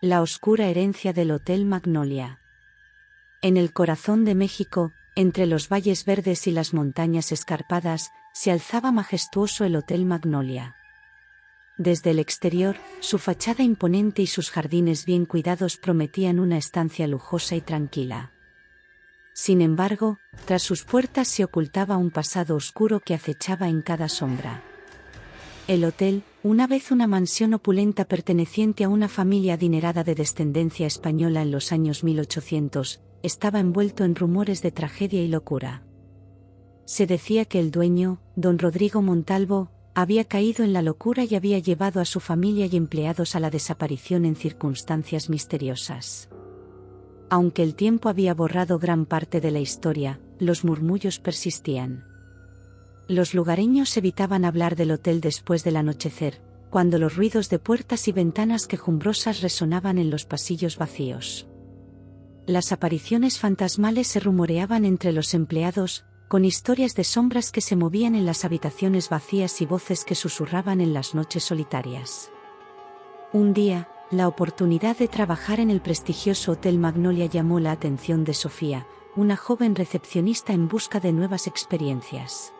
La oscura herencia del Hotel Magnolia. En el corazón de México, entre los valles verdes y las montañas escarpadas, se alzaba majestuoso el Hotel Magnolia. Desde el exterior, su fachada imponente y sus jardines bien cuidados prometían una estancia lujosa y tranquila. Sin embargo, tras sus puertas se ocultaba un pasado oscuro que acechaba en cada sombra. El hotel, una vez una mansión opulenta perteneciente a una familia adinerada de descendencia española en los años 1800, estaba envuelto en rumores de tragedia y locura. Se decía que el dueño, don Rodrigo Montalvo, había caído en la locura y había llevado a su familia y empleados a la desaparición en circunstancias misteriosas. Aunque el tiempo había borrado gran parte de la historia, los murmullos persistían. Los lugareños evitaban hablar del hotel después del anochecer, cuando los ruidos de puertas y ventanas quejumbrosas resonaban en los pasillos vacíos. Las apariciones fantasmales se rumoreaban entre los empleados, con historias de sombras que se movían en las habitaciones vacías y voces que susurraban en las noches solitarias. Un día, la oportunidad de trabajar en el prestigioso Hotel Magnolia llamó la atención de Sofía, una joven recepcionista en busca de nuevas experiencias.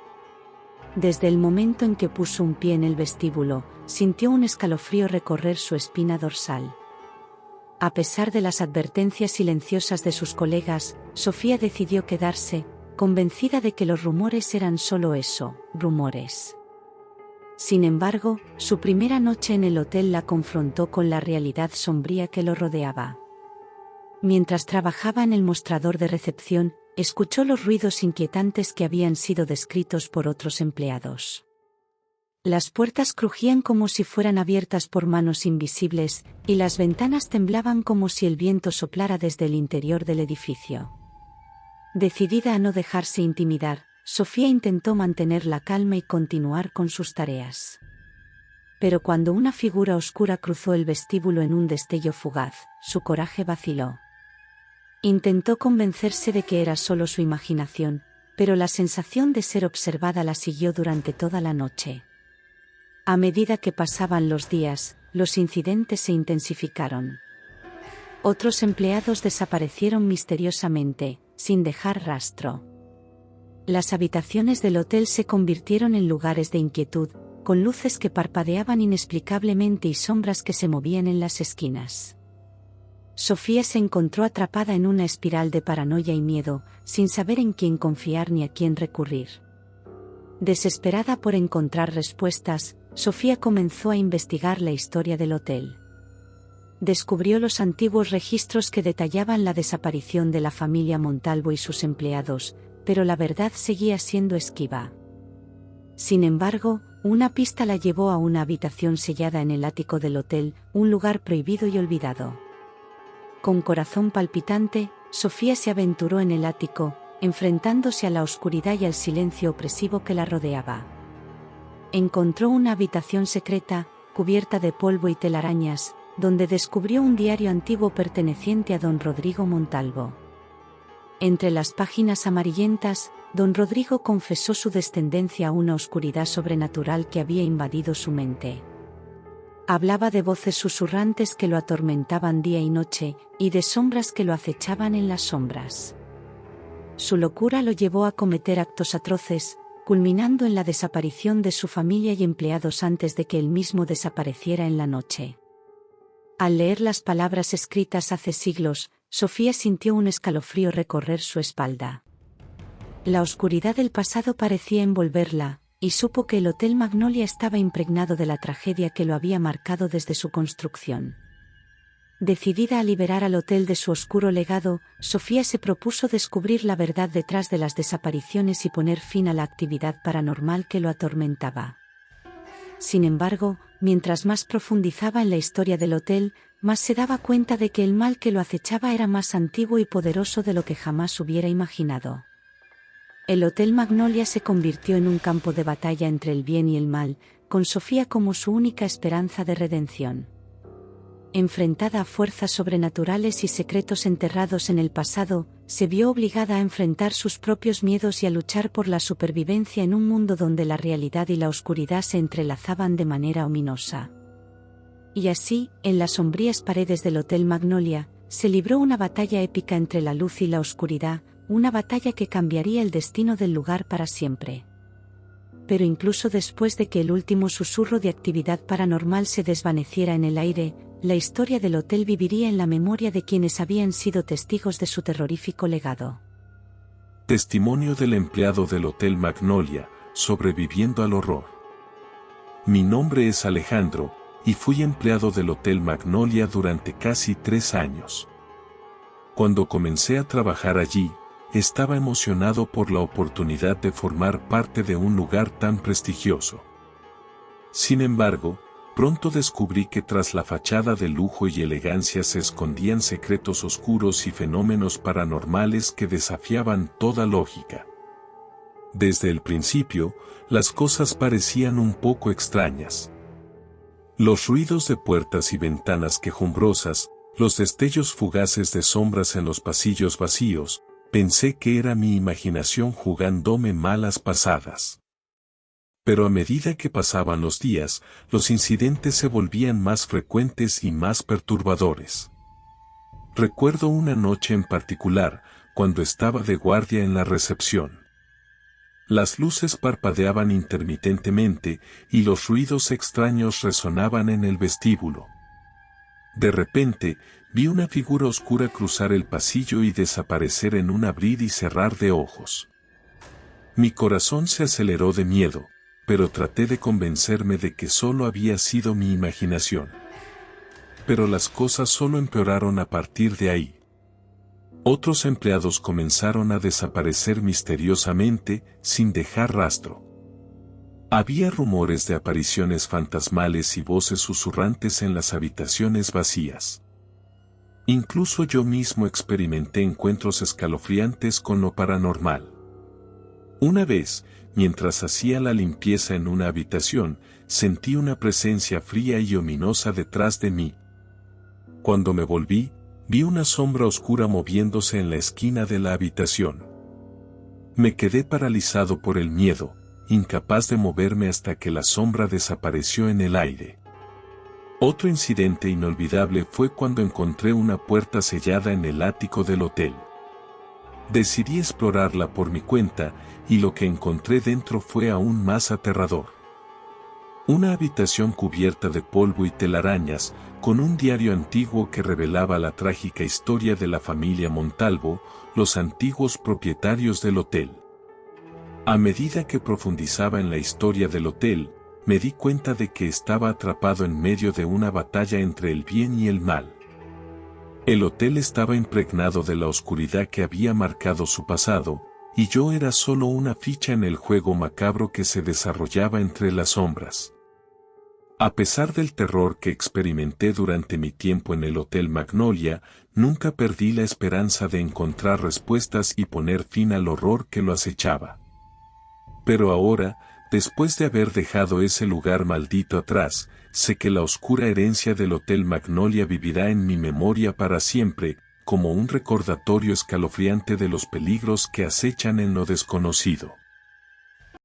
Desde el momento en que puso un pie en el vestíbulo, sintió un escalofrío recorrer su espina dorsal. A pesar de las advertencias silenciosas de sus colegas, Sofía decidió quedarse, convencida de que los rumores eran solo eso, rumores. Sin embargo, su primera noche en el hotel la confrontó con la realidad sombría que lo rodeaba. Mientras trabajaba en el mostrador de recepción, escuchó los ruidos inquietantes que habían sido descritos por otros empleados. Las puertas crujían como si fueran abiertas por manos invisibles, y las ventanas temblaban como si el viento soplara desde el interior del edificio. Decidida a no dejarse intimidar, Sofía intentó mantener la calma y continuar con sus tareas. Pero cuando una figura oscura cruzó el vestíbulo en un destello fugaz, su coraje vaciló. Intentó convencerse de que era solo su imaginación, pero la sensación de ser observada la siguió durante toda la noche. A medida que pasaban los días, los incidentes se intensificaron. Otros empleados desaparecieron misteriosamente, sin dejar rastro. Las habitaciones del hotel se convirtieron en lugares de inquietud, con luces que parpadeaban inexplicablemente y sombras que se movían en las esquinas. Sofía se encontró atrapada en una espiral de paranoia y miedo, sin saber en quién confiar ni a quién recurrir. Desesperada por encontrar respuestas, Sofía comenzó a investigar la historia del hotel. Descubrió los antiguos registros que detallaban la desaparición de la familia Montalvo y sus empleados, pero la verdad seguía siendo esquiva. Sin embargo, una pista la llevó a una habitación sellada en el ático del hotel, un lugar prohibido y olvidado. Con corazón palpitante, Sofía se aventuró en el ático, enfrentándose a la oscuridad y al silencio opresivo que la rodeaba. Encontró una habitación secreta, cubierta de polvo y telarañas, donde descubrió un diario antiguo perteneciente a don Rodrigo Montalvo. Entre las páginas amarillentas, don Rodrigo confesó su descendencia a una oscuridad sobrenatural que había invadido su mente. Hablaba de voces susurrantes que lo atormentaban día y noche, y de sombras que lo acechaban en las sombras. Su locura lo llevó a cometer actos atroces, culminando en la desaparición de su familia y empleados antes de que él mismo desapareciera en la noche. Al leer las palabras escritas hace siglos, Sofía sintió un escalofrío recorrer su espalda. La oscuridad del pasado parecía envolverla, y supo que el Hotel Magnolia estaba impregnado de la tragedia que lo había marcado desde su construcción. Decidida a liberar al hotel de su oscuro legado, Sofía se propuso descubrir la verdad detrás de las desapariciones y poner fin a la actividad paranormal que lo atormentaba. Sin embargo, mientras más profundizaba en la historia del hotel, más se daba cuenta de que el mal que lo acechaba era más antiguo y poderoso de lo que jamás hubiera imaginado. El Hotel Magnolia se convirtió en un campo de batalla entre el bien y el mal, con Sofía como su única esperanza de redención. Enfrentada a fuerzas sobrenaturales y secretos enterrados en el pasado, se vio obligada a enfrentar sus propios miedos y a luchar por la supervivencia en un mundo donde la realidad y la oscuridad se entrelazaban de manera ominosa. Y así, en las sombrías paredes del Hotel Magnolia, se libró una batalla épica entre la luz y la oscuridad, una batalla que cambiaría el destino del lugar para siempre. Pero incluso después de que el último susurro de actividad paranormal se desvaneciera en el aire, la historia del hotel viviría en la memoria de quienes habían sido testigos de su terrorífico legado. Testimonio del empleado del Hotel Magnolia, sobreviviendo al horror. Mi nombre es Alejandro, y fui empleado del Hotel Magnolia durante casi 3 años. Cuando comencé a trabajar allí, estaba emocionado por la oportunidad de formar parte de un lugar tan prestigioso. Sin embargo, pronto descubrí que tras la fachada de lujo y elegancia se escondían secretos oscuros y fenómenos paranormales que desafiaban toda lógica. Desde el principio, las cosas parecían un poco extrañas. Los ruidos de puertas y ventanas quejumbrosas, los destellos fugaces de sombras en los pasillos vacíos, pensé que era mi imaginación jugándome malas pasadas. Pero a medida que pasaban los días, los incidentes se volvían más frecuentes y más perturbadores. Recuerdo una noche en particular, cuando estaba de guardia en la recepción. Las luces parpadeaban intermitentemente y los ruidos extraños resonaban en el vestíbulo. De repente, vi una figura oscura cruzar el pasillo y desaparecer en un abrir y cerrar de ojos. Mi corazón se aceleró de miedo, pero traté de convencerme de que solo había sido mi imaginación. Pero las cosas solo empeoraron a partir de ahí. Otros empleados comenzaron a desaparecer misteriosamente, sin dejar rastro. Había rumores de apariciones fantasmales y voces susurrantes en las habitaciones vacías. Incluso yo mismo experimenté encuentros escalofriantes con lo paranormal. Una vez, mientras hacía la limpieza en una habitación, sentí una presencia fría y ominosa detrás de mí. Cuando me volví, vi una sombra oscura moviéndose en la esquina de la habitación. Me quedé paralizado por el miedo, incapaz de moverme hasta que la sombra desapareció en el aire. Otro incidente inolvidable fue cuando encontré una puerta sellada en el ático del hotel. Decidí explorarla por mi cuenta, y lo que encontré dentro fue aún más aterrador. Una habitación cubierta de polvo y telarañas, con un diario antiguo que revelaba la trágica historia de la familia Montalvo, los antiguos propietarios del hotel. A medida que profundizaba en la historia del hotel, me di cuenta de que estaba atrapado en medio de una batalla entre el bien y el mal. El hotel estaba impregnado de la oscuridad que había marcado su pasado, y yo era solo una ficha en el juego macabro que se desarrollaba entre las sombras. A pesar del terror que experimenté durante mi tiempo en el Hotel Magnolia, nunca perdí la esperanza de encontrar respuestas y poner fin al horror que lo acechaba. Pero ahora, después de haber dejado ese lugar maldito atrás, sé que la oscura herencia del Hotel Magnolia vivirá en mi memoria para siempre, como un recordatorio escalofriante de los peligros que acechan en lo desconocido.